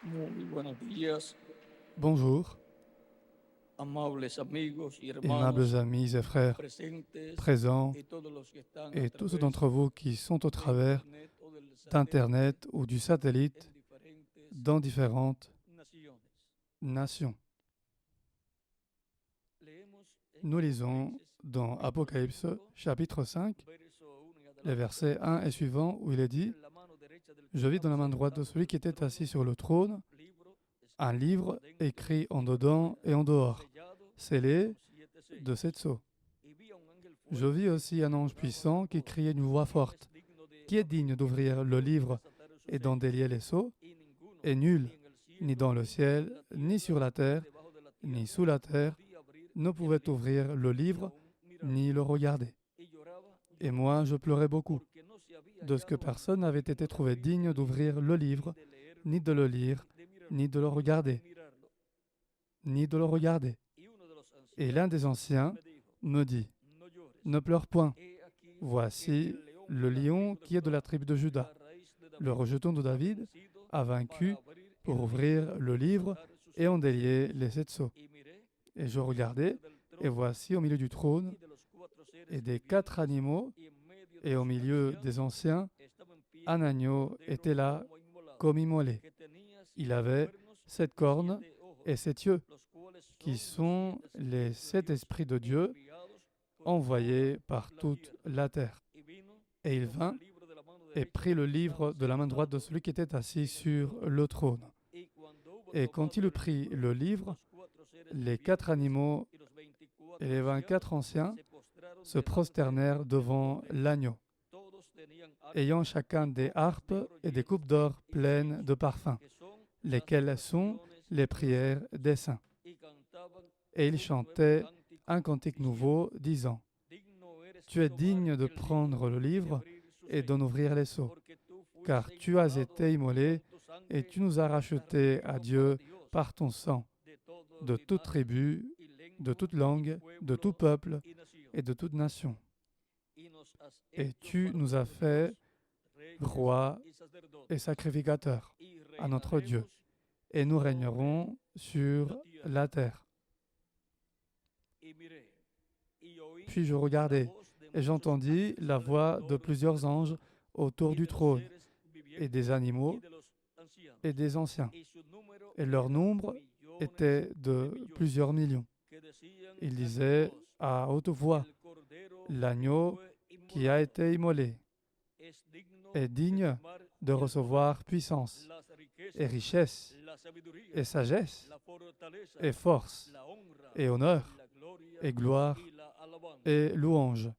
Muy buenos días, Bonjour, amables amigos y aimables hermanos amis et frères presentes présents y todos los que están a et tous ceux través d'entre vous qui sont au de travers Internet o del satélite d'Internet ou du satellite en diferentes dans différentes naciones. nations. Leemos en Nous lisons Apocalipsis dans capítulo Apocalypse 5, chapitre 5, verso 1 en les adelante, versets 1 et suivants, où il est dit en la mano derecha del « que Je vis estaba dans la main droite de sentado celui sobre qui el était assis trono sur le trône libro un escrito livre adentro écrit en y por dedans et fuera, en dehors, sellado scellé con 7 sellos. de 7 sceaux. Y vi a un ángel Je fuerte vis aussi un ange que oraba puissant a qui voz, criait d'une voix ¿quién es forte, digno de qui est abrir digne el d'ouvrir le libro y livre desatar sus et d'en sellos? délier les sceaux? Y ninguno, Et nul, ni en el ni dans le cielo, ciel, ni en ni la sur la tierra, terre, ni debajo de la ni tierra, sous la terre, podía abrir ne el pouvait libro, ouvrir le ni livre, aun mirarlo. ni le regarder. Y lloraba Et yo moi, je pleurais beaucoup, porque no se había de ce que hallado personne ninguno n'avait digno été de trouvé abrir digne el d'ouvrir libro, le ni livre, de leerlo, ni de le ni lire, de mirarlo, ni de le ni regarder, mirarlo. ni de le regarder. Y uno de los Et l'un des ancianos anciens me dijo, me dit, no llores, ne pleure point, he aquí que voici el león le de la lion tribu de qui est de la Judá, tribu de Juda, la raíz de le David, rejeton de ha David, vencido a para vaincu abrir pour el ouvrir libro le y livre desatar sus et en 7 délier sellos. les 7 sceaux. Y miré, Et je y en regardais, medio del et trono, voici au milieu du trône, y de los 4 seres et des 4 vivientes, animaux, y en medio de et au los milieu ancianos, des anciens, estaba en pie un un agneau cordero était là como inmolado, comme immolé. que tenía Il 7 avait cuernos 7 y cornes 7 ojos, et 7 yeux, los cuales qui son sont los 7 les espíritus de 7 Dios esprits de Dieu enviados por envoyés toda par la toute tierra. la terre. Y vino Et y il tomó vint el libro de la mano et derecha prit del le que estaba livre de la main droite de sentado celui qui était assis en el sur trono. le trône. Y cuando hubo Et quand tomado il el prit libro, le livre, los 4 seres les 4 vivientes animaux y los et 24 les ancianos 24 anciens se postraron se delante prosternèrent del devant cordero. l'agneau, Todos tenían ayant arpas chacun y des copas harpes de oro et des llenas coupes de d'or pleines incienso, de parfums, que son lesquelles las sont oraciones les de los prières santos. des saints. Y cantaban Et ils un nuevo chantaient cántico un cantique diciendo, nouveau, disant digno eres Tu es tomar digne de el libro prendre le y livre abrir sus et d'en sellos, ouvrir les sceaux, porque tú car fuiste tu as inmolado été immolé con tu et sangre tu nous as y has rachetés à redimido para Dieu Dios par ton sang de todo de toute linaje tribu, y de toute lengua y langue, de tout pueblo peuple y nación. et de toute nation. Y nos has Et hecho tu para nous as nuestro fait Dios reyes rois y sacerdotes, et sacrificateurs y à notre Dieu, reinaremos et nous sobre régnerons sur la tierra. la terre. Y miré, y oí Puis je la regardai, voz de et muchos j'entendis ángeles la voix de alrededor plusieurs del trono, anges autour y du de los trône, seres et vivientes, des y animaux, de los ancianos. et des anciens. Y su número Et leur era nombre millones était de de millones, plusieurs millions. que decían Ils a gran disaient voz, à haute voix, el cordero l'agneau fue qui a inmolado, été immolé es digno est de digne tomar de el recevoir poder, puissance las riquezas, et richesse la sabiduría, et sagesse la fortaleza, et force la honra, et honneur la gloria et gloire y la alabanza. et louange.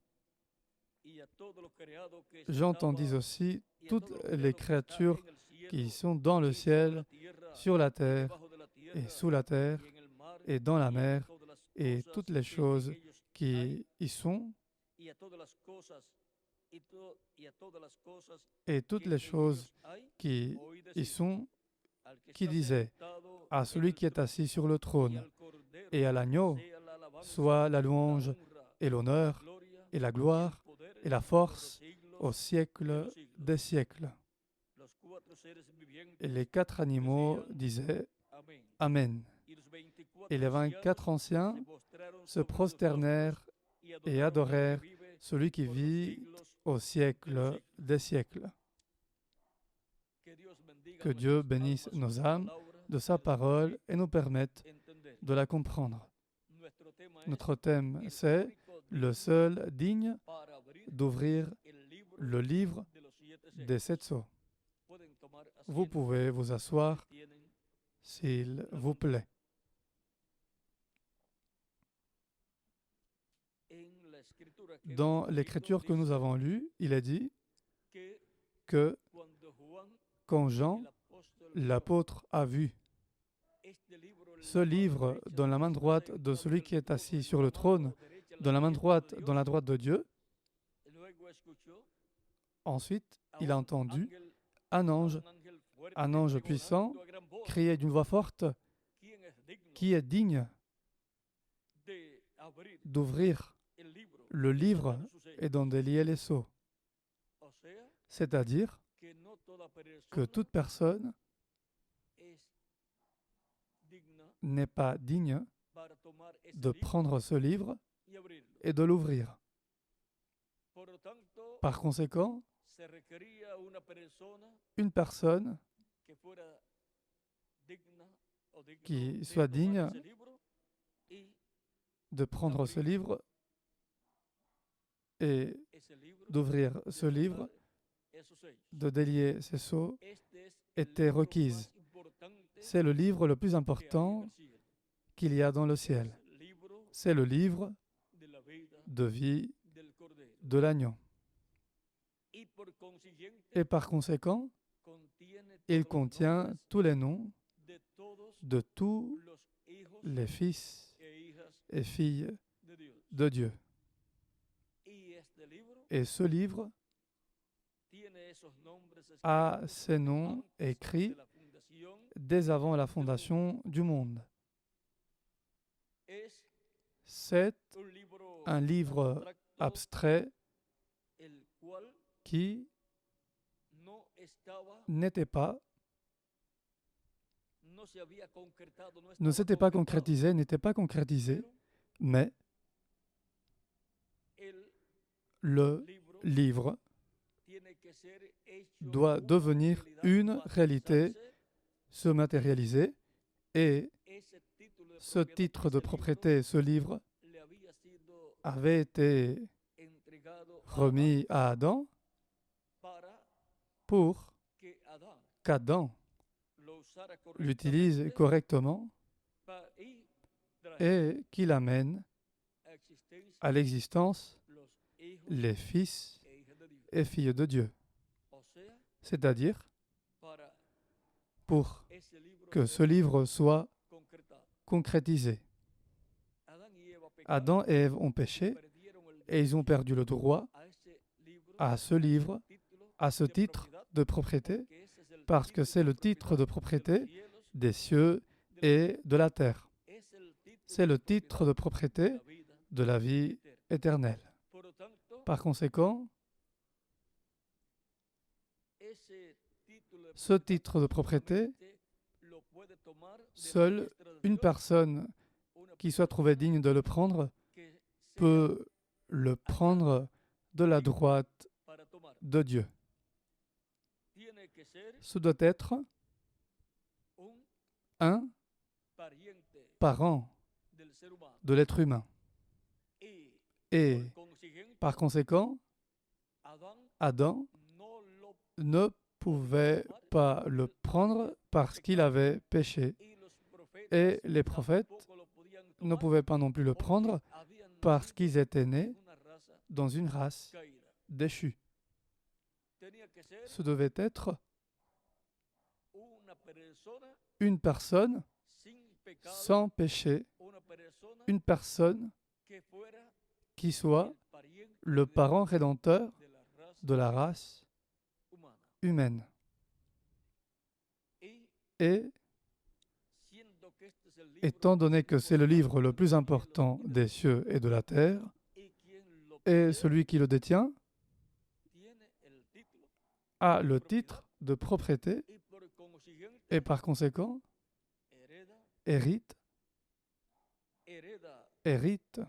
Y a todo lo creado que J'entendis estaba, aussi y a toutes todo lo les creado que está créatures en el cielo qui sont dans le y sobre la ciel, tierra sur la y terre debajo de la et tierra sous la terre y en el mar et dans la y a mer todas las et cosas toutes les que en choses ellos qui hay, y sont y a todas las cosas y a todas las cosas et toutes que les en choses ellos hay, qui oí y decir sont, al que qui está disaient sentado à en celui el qui est trono assis sur le y trône al cordero et à l'agneau, sea la alabanza, soit la la louange honra et y la l'honneur gloria et la y el gloire poder et la por los force siglos au de siècle los siglos. des siècles. Los 4 seres vivientes Et les 4 animaux decían disaient amén. Amen. Y los 24 Et les ancianos 24 anciens se postraron se sobre sus prosternèrent rostros y et adoraron al que adorèrent vive celui qui por los vit siglos au de los siècle siglos. des siècles. Que Dios bendiga Que Dieu nuestras bénisse almas nos con su âmes palabra de y sa nos parole permita et nous permette entender. de la comprendre. Nuestro tema es Notre thème, el c'est único le digno seul digne para abrir d'ouvrir el libro le livre de los 7 des sellos. 7 sceaux. Pueden tomar Vous asiento pouvez vous si asseoir tienen s'il la vous bondad. plaît. En la escritura que Dans hemos l'écriture que leído, nous dice avons lue, il est dit que que cuando Juan, quand Jean, el apóstol, vio l'apôtre, a vu este libro en ce la mano livre derecha dans del la que main está droite de sentado en celui el qui est trono assis y sur en le la trône, mano derecha la dans la main diestra de droite, Dios, dans la droite de Dieu, luego escuchó ensuite a il a un entendu ángel, un a ange, un ángel fuerte un ange pregonando puissant, a gran voz, crier d'une voix forte ¿quién es digno qui est digne de abrir d'ouvrir el libro le y livre desatar sus sellos? et d'en délier les sceaux. O sea, C'est-à-dire que no toda que persona toute personne es digna n'est pas digne para tomar ese de libro prendre ce livre y abrirlo. et de l'ouvrir. Por lo tanto, Par conséquent, se requería una persona une personne que fuera digna o digno qui de soit tomar digne ese libro y de prendre ce livre et ese libro d'ouvrir de ce livre, cerrar esos sellos. de délier ses sceaux, Este es el était libro requise. más importante C'est le livre le plus que hay en important el cielo. qu'il y a dans le Es ciel. el libro C'est le livre de la vida de vie del Cordero. de l'agneau. Y por consiguiente, Et par conséquent, contiene il todos los contient nombres tous les noms de todos de tous los hijos les fils e hijas et filles de Dios. de Dieu. Y este libro Et ce livre tiene esos nombres a escritos ces noms antes écrits de la fundación. dès avant la fondation du monde. Es C'est un libro un livre abstracto, abstrait el cual qui no estaba, n'était pas, no se había concretado, no ne estaba s'était pas concretado, concrétisé, n'était pas concrétisé, pero mais el le libro livre tiene que ser hecho doit una devenir realidad, une materializarse. réalité, se matérialiser, et Ese título de ce propiedad, titre de ese libro, propriété, ce livre, le había sido avait été entregado a remis à Adam para pour que Adán qu'Adam lo usara l'utilise correctamente correctement y trajera et qu'il amène a existencia à l'existence los hijos les fils e hijas de Dios. et filles de Dieu. O sea, C'est-à-dire para pour ese libro que ser ce livre soit concretado. concrétisé. Adán y Eva pecaron, Adam et Ève ont péché perdieron el et ils ont perdu le droit a ese libro, à ce livre, título à ce de titre propiedad, de propriété, porque ese es el parce que título c'est de le titre de propiedad propriété de los cielos, des cieux et de la terre. es el título C'est le de titre de propiedad propriété de la vida de la vie eterna. éternelle. Por lo tanto, Par conséquent, ese título de ce propiedad titre de propriété, solamente lo puede tomar de seule diestra de une Dios, personne una qui soit trouvée digne de le prendre que sea peut le prendre de la droite para tomar. de Dieu. Tiene que ser Ce doit être un un pariente parent del ser humano. de l'être humain. Y Et por consiguiente, par conséquent, Adán Adam no lo ne pouvait pas le prendre parce qu'il avait péché. y los Et profetas les prophètes tampoco lo podían ne tomar pouvaient pas non plus le porque prendre habían parce nacido qu'ils étaient en nés una raza dans une race caída. déchue. Tenía que ser Ce devait être una persona une personne sin pecado, sans péché, una persona une personne que fuera qui soit el pariente le parent rédempteur de la raza de la race humana. humaine. Y Et siendo que este es el libro étant donné que c'est le livre le importante plus de los important cielos y de des la cieux et de la terre, y quien lo et posee celui qui le détient tiene el título a le titre de propriété y por consiguiente et par conséquent hereda hérite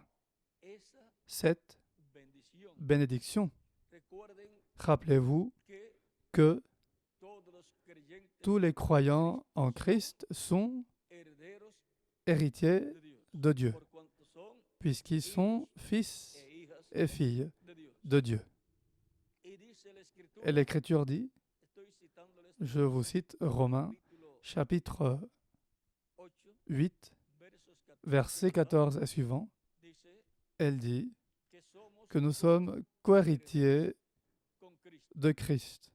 esa cette bendición. bénédiction. Recuerden Rappelez-vous que que todos los creyentes tous les croyants en Christ sont herederos héritiers de Dios, de Dieu, por cuanto son puisqu'ils sont fils e hijas et filles de Dios. de Dieu. Y dice la Escritura, Et l'Écriture dit, estoy citándoles je vous cite Romains capítulo chapitre 8, 8, versos 14 versets 14 et suivants, dice elle dit que somos que nous sommes cohéritiers con Cristo. de Christ.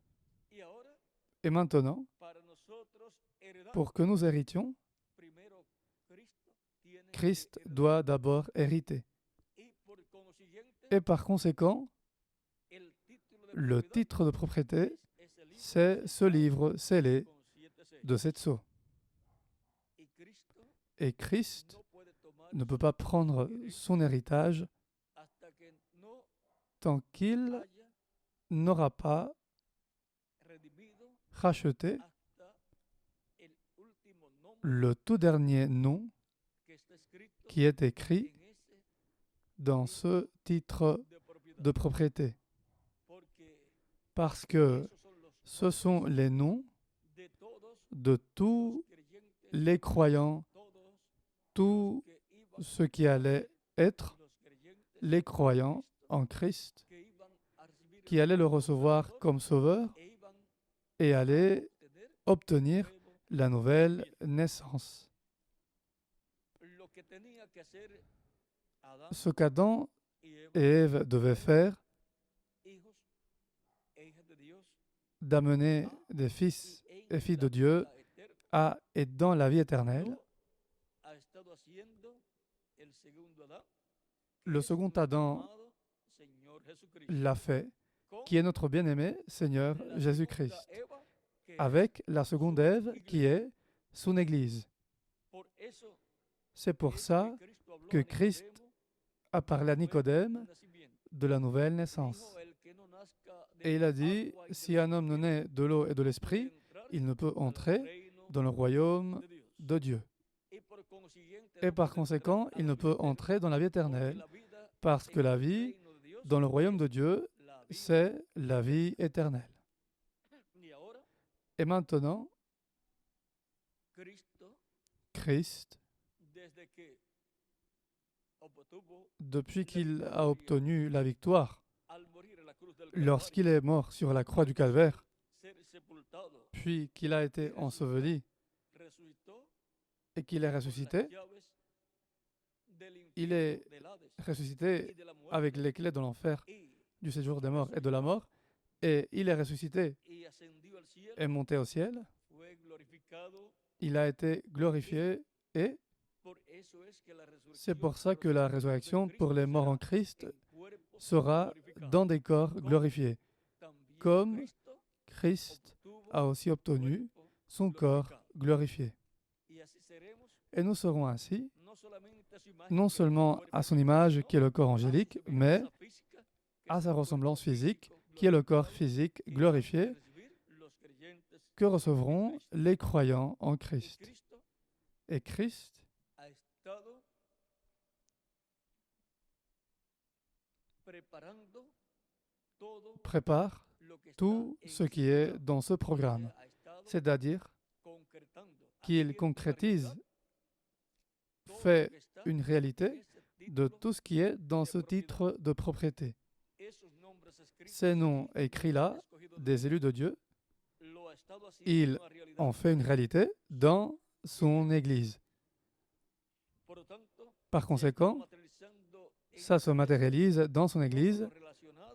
Y ahora, Et maintenant, para nosotros heredar, pour que nous héritions, primero Cristo tiene Christ que heredar. doit d'abord hériter. Y por consiguiente, Et par conséquent, el título de le propiedad titre de propriété, es ese libro c'est ce livre scellé con 7 sellos. de cette sceau. Y Cristo Et Christ no puede tomar ne peut pas prendre son héritage hasta que no tant qu'il haya n'aura pas redimido racheté hasta el último nombre le tout dernier nom qui est écrit dans ce titre de propriété. Parce que ce sont les noms de tous les croyants, tous ceux qui allaient être les croyants en Christ, qui allaient le recevoir comme sauveur et allaient obtenir la nouvelle naissance. Ce qu'Adam et Ève devaient faire, d'amener des fils et filles de Dieu à et dans la vie éternelle, le second Adam l'a fait, qui est notre bien-aimé Seigneur Jésus-Christ, avec la seconde Ève qui est son Église. C'est pour ça que Christ a parlé à Nicodème de la nouvelle naissance. Et il a dit, si un homme ne naît de l'eau et de l'esprit, il ne peut entrer dans le royaume de Dieu. Et par conséquent, il ne peut entrer dans la vie éternelle, parce que la vie dans le royaume de Dieu, c'est la vie éternelle. Et maintenant, Christ, depuis qu'il a obtenu la victoire, lorsqu'il est mort sur la croix du Calvaire, puis qu'il a été enseveli et qu'il est ressuscité, il est ressuscité avec les clés de l'enfer, du séjour des morts et de la mort, et il est ressuscité et monté au ciel. Il a été glorifié et c'est pour ça que la résurrection pour les morts en Christ sera dans des corps glorifiés, comme Christ a aussi obtenu son corps glorifié. Et nous serons ainsi, non seulement à son image qui est le corps angélique, mais à sa ressemblance physique qui est le corps physique glorifié que recevront les croyants en Christ. Et Christ prépare tout ce qui est dans ce programme, c'est-à-dire qu'il concrétise, fait une réalité de tout ce qui est dans ce titre de propriété. Ces noms écrits là, des élus de Dieu, il en fait une réalité dans son Église. Par conséquent, ça se matérialise dans son Église,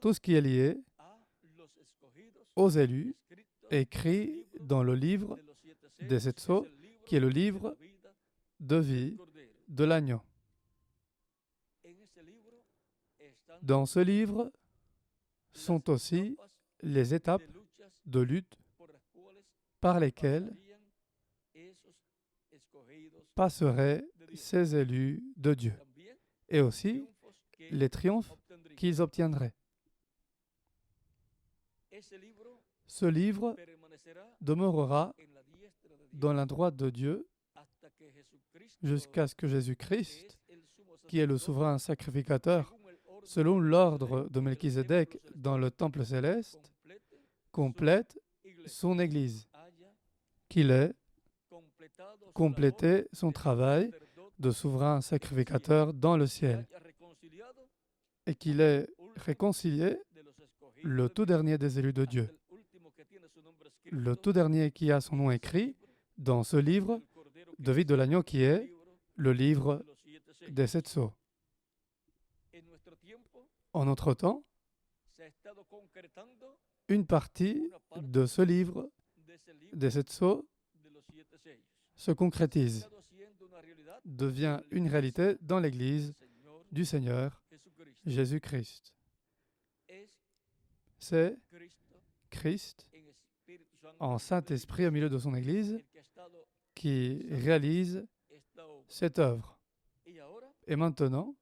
tout ce qui est lié aux élus, écrit dans le livre des 7 sceaux, qui est le livre de vie de l'agneau. Dans ce livre sont aussi les étapes de lutte par lesquelles passeraient ces élus de Dieu, et aussi les triomphes qu'ils obtiendraient. Ce livre demeurera dans la droite de Dieu jusqu'à ce que Jésus-Christ, qui est le souverain sacrificateur, selon l'ordre de Melchizedek dans le temple céleste, complète son Église, qu'il ait complété son travail de souverain sacrificateur dans le ciel, et qu'il ait réconcilié le tout dernier des élus de Dieu, le tout dernier qui a son nom écrit dans ce livre de vie de l'agneau qui est le livre des 7 sceaux. En notre temps, une partie de ce livre des 7 sceaux se concrétise, devient une réalité dans l'Église du Seigneur Jésus-Christ. C'est Christ, en Saint-Esprit au milieu de son Église, qui réalise cette œuvre. Et maintenant,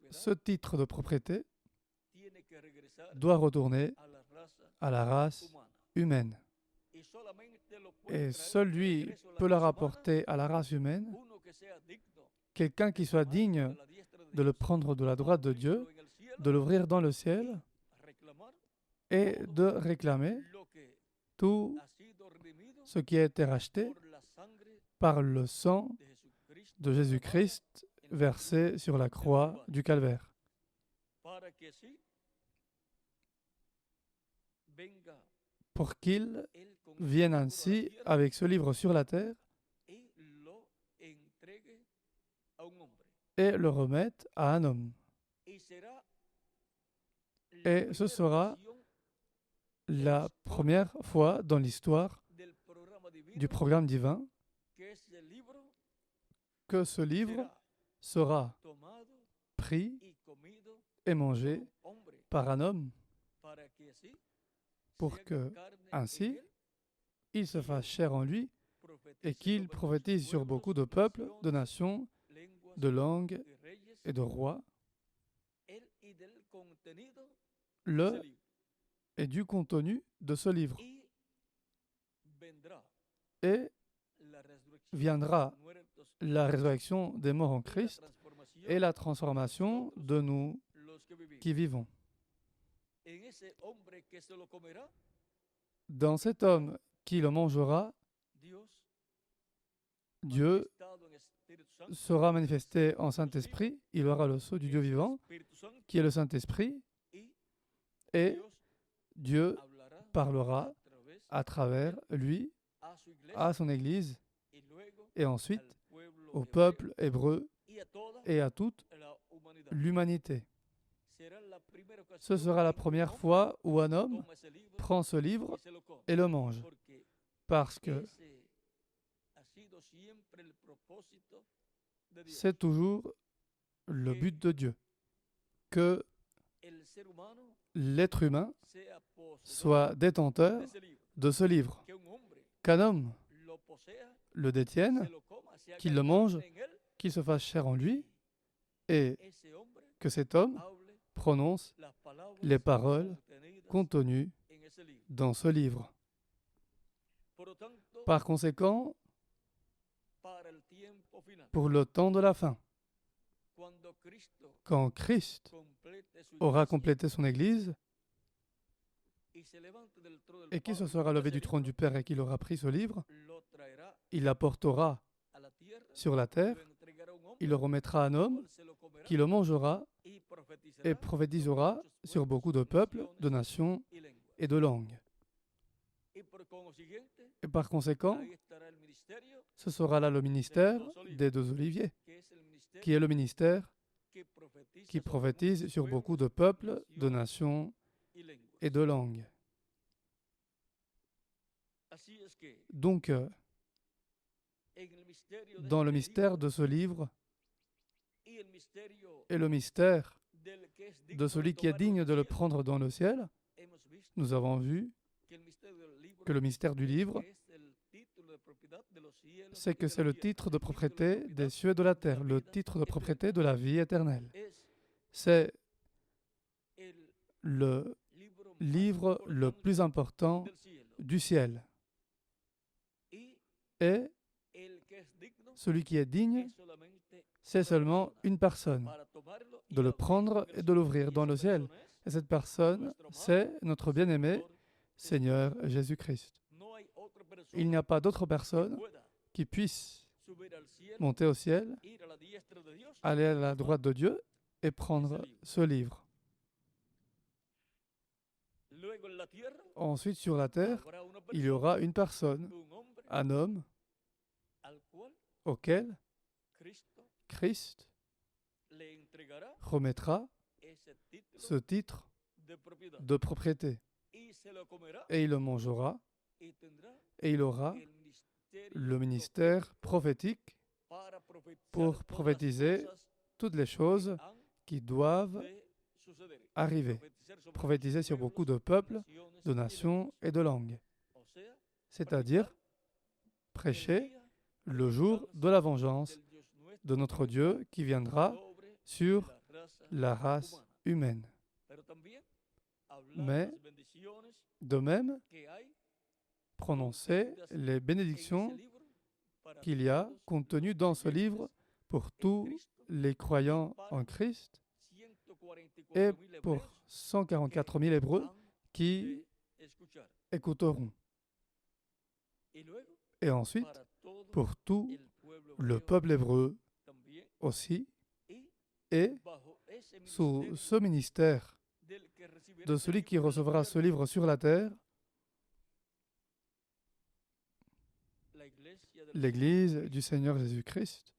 ce titre de propriété doit retourner à la race humaine. Et seul lui peut la rapporter à la race humaine, quelqu'un qui soit digne de le prendre de la droite de Dieu, de l'ouvrir dans le ciel et de réclamer tout ce qui a été racheté par le sang de Jésus-Christ versé sur la croix du Calvaire, pour qu'il vienne ainsi avec ce livre sur la terre et le remette à un homme. Et ce sera la première fois dans l'histoire du programme divin que ce livre sera pris et mangé par un homme pour que, ainsi, il se fasse chair en lui et qu'il prophétise sur beaucoup de peuples, de nations, de langues et de rois, le et du contenu de ce livre. Et viendra la résurrection des morts en Christ et la transformation de nous qui vivons. Dans cet homme qui le mangera, Dieu sera manifesté en Saint-Esprit, il aura le sceau du Dieu vivant, qui est le Saint-Esprit, et Dieu parlera à travers lui à son Église et ensuite au peuple hébreu et à toute l'humanité. Ce sera la première fois où un homme prend ce livre et le mange, parce que c'est toujours le but de Dieu, que l'être humain soit détenteur de ce livre, qu'un homme le détienne, qu'il le mange, qu'il se fasse chair en lui, et que cet homme prononce les paroles contenues dans ce livre. Par conséquent, pour le temps de la fin, quand Christ aura complété son Église et qu'il se sera levé du trône du Père et qu'il aura pris ce livre, il l'apportera sur la terre, il le remettra à un homme qui le mangera et prophétisera sur beaucoup de peuples, de nations et de langues. Et par conséquent, ce sera là le ministère des deux oliviers, qui est le ministère qui prophétise sur beaucoup de peuples, de nations et de langues. Donc, dans le mystère de ce livre et le mystère de celui qui est digne de le prendre dans le ciel, nous avons vu que le mystère du livre, c'est que c'est le titre de propriété des cieux et de la terre, le titre de propriété de la vie éternelle. C'est le livre le plus important du ciel. Et celui qui est digne, c'est seulement une personne, de le prendre et de l'ouvrir dans le ciel. Et cette personne, c'est notre bien-aimé Seigneur Jésus-Christ. Il n'y a pas d'autre personne qui puisse monter au ciel, aller à la droite de Dieu et prendre ce livre. Ensuite, sur la terre, il y aura une personne, un homme, auquel Christ remettra ce titre de propriété. Et il le mangera, et il aura le ministère prophétique pour prophétiser toutes les choses qui doivent arriver, prophétiser sur beaucoup de peuples, de nations et de langues, c'est-à-dire prêcher le jour de la vengeance de notre Dieu qui viendra sur la race humaine. Mais, de même, prononcer les bénédictions qu'il y a contenues dans ce livre pour tous les croyants en Christ et pour 144 000 Hébreux qui écouteront. Et ensuite, pour tout le peuple hébreu aussi, et sous ce ministère de celui qui recevra ce livre sur la terre, l'Église du Seigneur Jésus-Christ,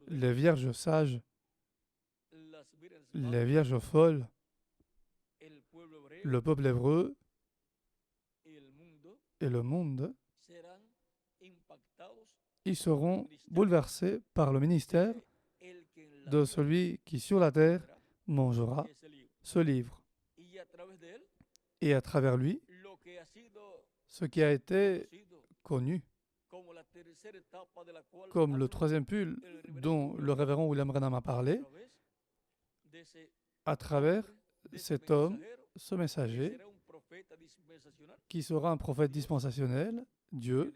les vierges sages, les vierges folles, le peuple hébreu et le monde, ils seront bouleversés par le ministère de celui qui sur la terre mangera ce livre. Et à travers lui, ce qui a été connu comme le troisième pull dont le révérend William Branham a parlé, à travers cet homme, ce messager, qui sera un prophète dispensationel, Dieu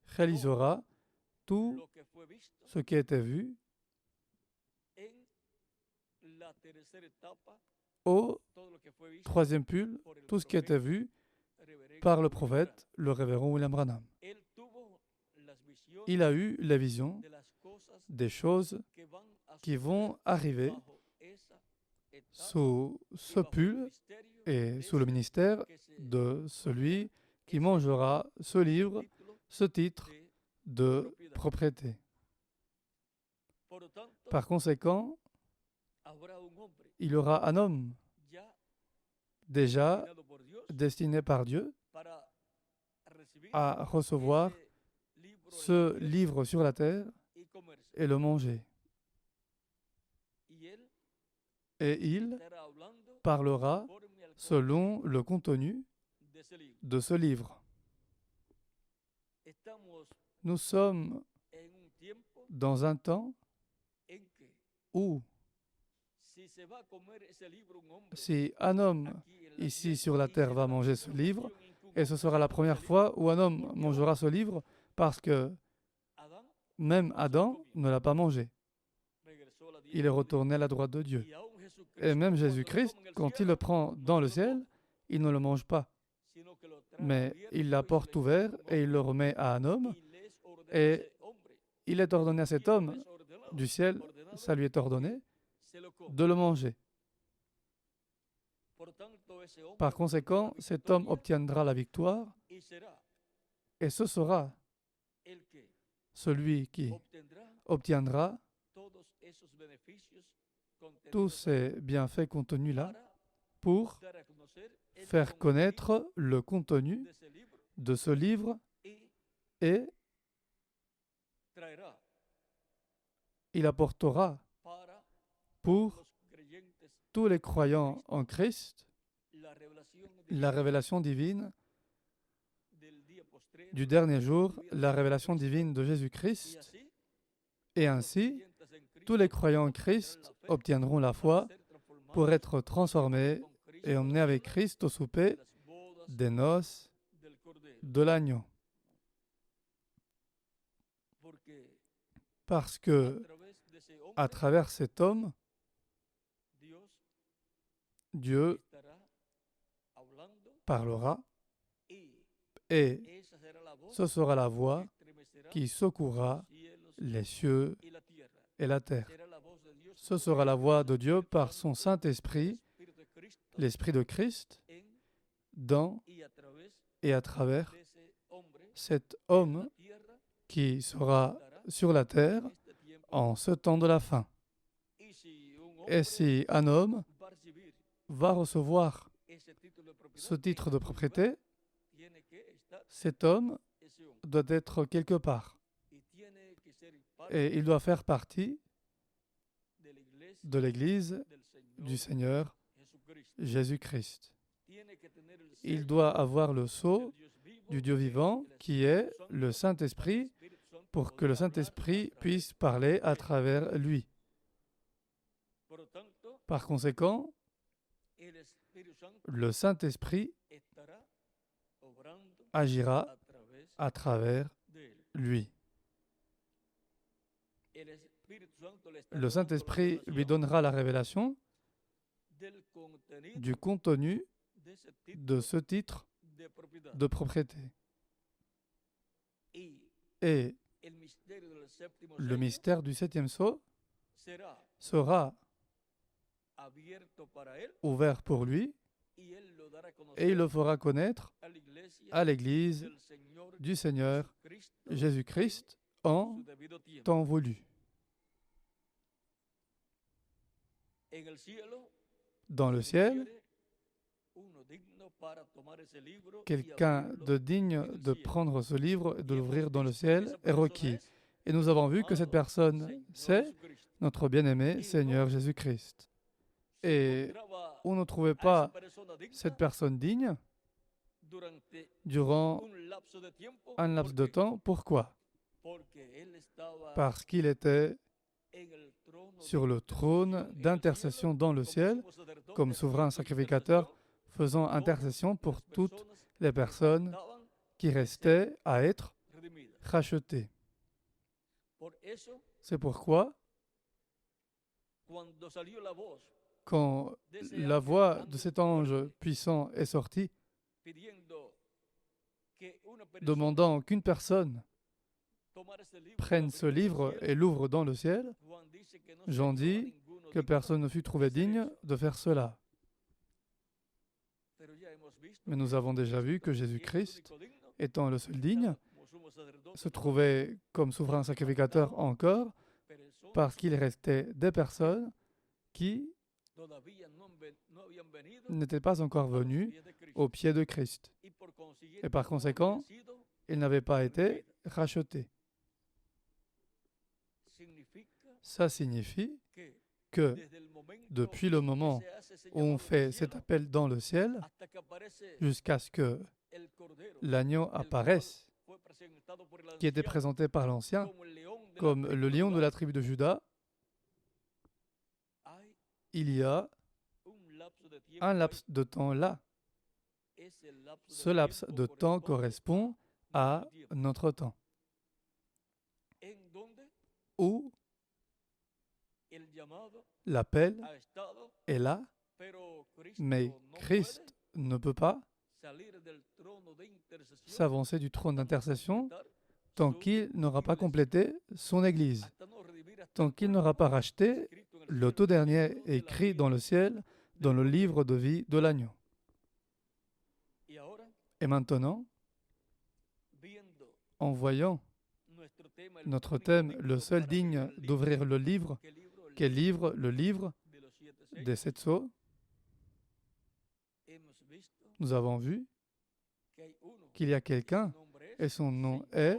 réalisera tout ce qui a été vu au troisième pull, tout ce qui a été vu par le prophète, le révérend William Branham. Il a eu la vision des choses qui vont arriver sous ce pull et sous le ministère de celui qui mangera ce livre, ce titre de propriété. Par conséquent, il y aura un homme déjà destiné par Dieu à recevoir ce livre sur la terre et le manger. Et il parlera selon le contenu de ce livre. Nous sommes dans un temps où, si un homme ici sur la terre va manger ce livre, et ce sera la première fois où un homme mangera ce livre, parce que même Adam ne l'a pas mangé. Il est retourné à la droite de Dieu. Et même Jésus-Christ, quand il le prend dans le ciel, il ne le mange pas. Mais il l'apporte ouvert et il le remet à un homme. Et il est ordonné à cet homme du ciel, ça lui est ordonné, de le manger. Par conséquent, cet homme obtiendra la victoire et ce sera celui qui obtiendra tous ces bienfaits contenus là pour faire connaître le contenu de ce livre et il apportera pour tous les croyants en Christ la révélation divine du dernier jour, la révélation divine de Jésus-Christ. Et ainsi, tous les croyants en Christ obtiendront la foi pour être transformés et emmenés avec Christ au souper des noces de l'agneau. Parce que, à travers cet homme, Dieu parlera et ce sera la voix qui secouera les cieux et la terre. Ce sera la voix de Dieu par son Saint-Esprit, l'Esprit de Christ, dans et à travers cet homme qui sera sur la terre en ce temps de la fin. Et si un homme va recevoir ce titre de propriété, cet homme doit être quelque part. Et il doit faire partie de l'Église du Seigneur Jésus-Christ. Il doit avoir le sceau du Dieu vivant qui est le Saint-Esprit pour que le Saint-Esprit puisse parler à travers lui. Par conséquent, le Saint-Esprit agira à travers lui. Le Saint-Esprit lui donnera la révélation du contenu de ce titre de propriété. Et le mystère du septième sceau sera ouvert pour lui et il le fera connaître à l'Église du Seigneur Jésus-Christ en temps voulu. Dans le ciel, quelqu'un de digne de prendre ce livre et de l'ouvrir dans le ciel est requis. Et nous avons vu que cette personne, c'est notre bien-aimé Seigneur Jésus-Christ. Et on ne trouvait pas cette personne digne durant un laps de temps. Pourquoi? Parce qu'il était sur le trône d'intercession dans le ciel, comme souverain sacrificateur, faisant intercession pour toutes les personnes qui restaient à être rachetées. C'est pourquoi, quand la voix de cet ange puissant est sortie, demandant qu'une personne prenne ce livre et l'ouvre dans le ciel, Jean dit que personne ne fut trouvé digne de faire cela. Mais nous avons déjà vu que Jésus-Christ, étant le seul digne, se trouvait comme souverain sacrificateur encore, parce qu'il restait des personnes qui n'étaient pas encore venues au pied de Christ. Et par conséquent, ils n'avaient pas été rachetés. Ça signifie que depuis le moment où on fait cet appel dans le ciel, jusqu'à ce que l'agneau apparaisse, qui était présenté par l'Ancien, comme le lion de la tribu de Juda, il y a un laps de temps là. Ce laps de temps correspond à notre temps, où l'appel est là, mais Christ ne peut pas s'avancer du trône d'intercession tant qu'il n'aura pas complété son Église, tant qu'il n'aura pas racheté le tout dernier écrit dans le ciel, dans le livre de vie de l'agneau. Et maintenant, en voyant notre thème, le seul digne d'ouvrir le livre, quel livre? Le livre des sept sceaux. Nous avons vu qu'il y a quelqu'un et son nom est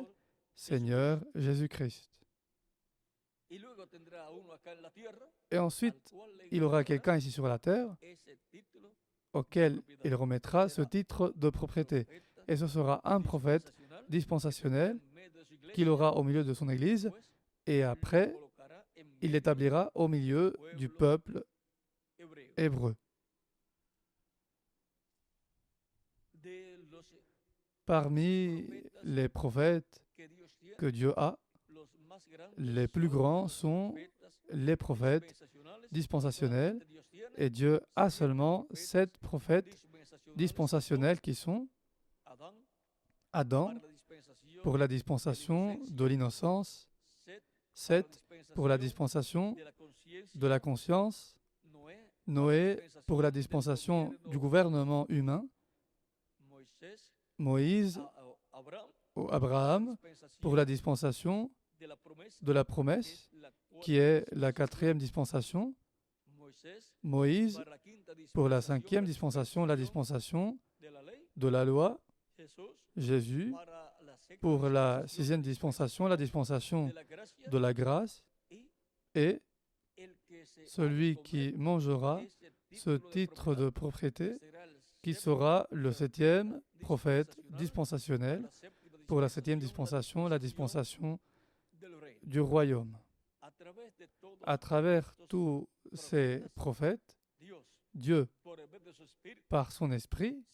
Seigneur Jésus-Christ. Et ensuite, il aura quelqu'un ici sur la terre auquel il remettra ce titre de propriété. Et ce sera un prophète dispensationnel qu'il aura au milieu de son Église et après, il l'établira au milieu du peuple hébreu. Parmi les prophètes que Dieu a, les plus grands sont les prophètes dispensationnels et Dieu a seulement 7 prophètes dispensationnels qui sont Adam pour la dispensation de l'innocence, 7 pour la dispensation de la conscience, Noé pour la dispensation du gouvernement humain, Moïse ou Abraham pour la dispensation de la promesse, qui est la 4e dispensation, Moïse pour la 5e dispensation, la dispensation de la loi, Jésus pour la 6e dispensation, la dispensation de la grâce, et celui qui mangera ce titre de propriété, qui sera le 7e prophète dispensationnel pour la 7e dispensation, la dispensation du royaume. À travers tous ces prophètes, Dieu, par son esprit,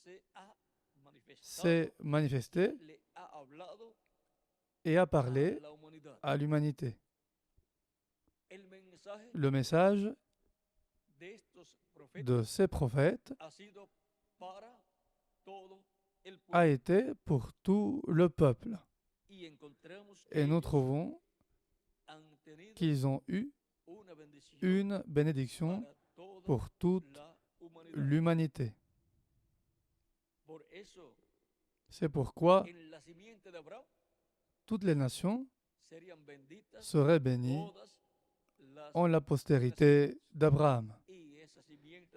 s'est manifesté et a parlé à l'humanité. Le message de ces prophètes a été pour tout le peuple. Et nous trouvons qu'ils ont eu une bénédiction pour toute l'humanité. C'est pourquoi toutes les nations seraient bénies en la postérité d'Abraham.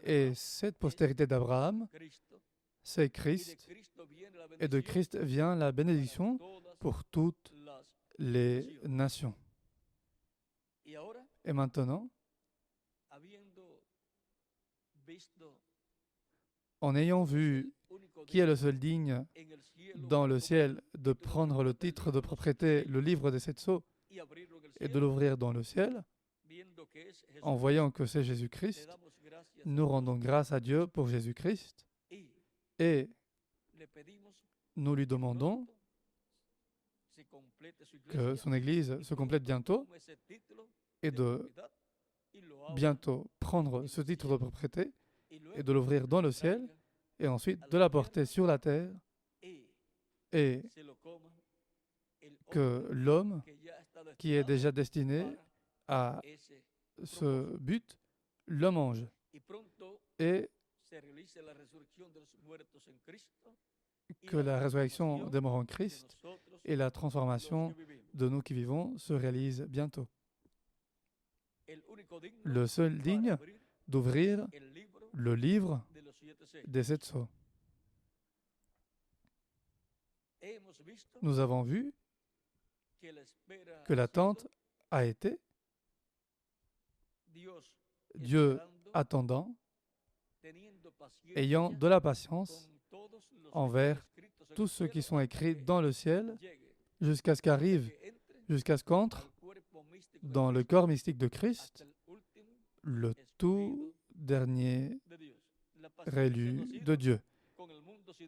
Et cette postérité d'Abraham, c'est Christ, et de Christ vient la bénédiction pour toutes les nations. Et maintenant, en ayant vu qui est le seul digne dans le ciel de prendre le titre de propriété, le livre des 7 sceaux, et de l'ouvrir dans le ciel, en voyant que c'est Jésus-Christ, nous rendons grâce à Dieu pour Jésus-Christ et nous lui demandons que son Église se complète bientôt et de bientôt prendre ce titre de propriété et de l'ouvrir dans le ciel et ensuite de la porter sur la terre et que l'homme qui est déjà destiné à ce but le mange et que la résurrection des morts en Christ et la transformation de nous qui vivons se réalisent bientôt. Le seul digne d'ouvrir le livre des 7 sceaux. Nous avons vu que l'attente a été Dieu attendant, ayant de la patience envers tous ceux qui sont écrits dans le ciel, jusqu'à ce qu'entre dans le corps mystique de Christ, le tout dernier élu de Dieu.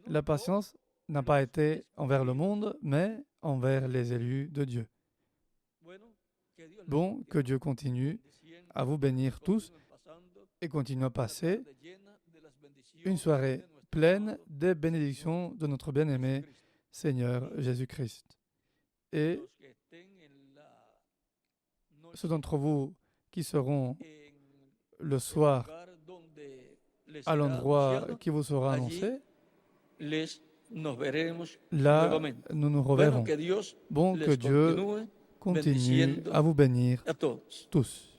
La patience n'a pas été envers le monde, mais envers les élus de Dieu. Bon, que Dieu continue à vous bénir tous et continue à passer une soirée pleine des bénédictions de notre bien-aimé Seigneur Jésus-Christ. Et ceux d'entre vous qui seront le soir à l'endroit qui vous sera annoncé, là, nous nous reverrons. Bon, que Dieu continue à vous bénir tous.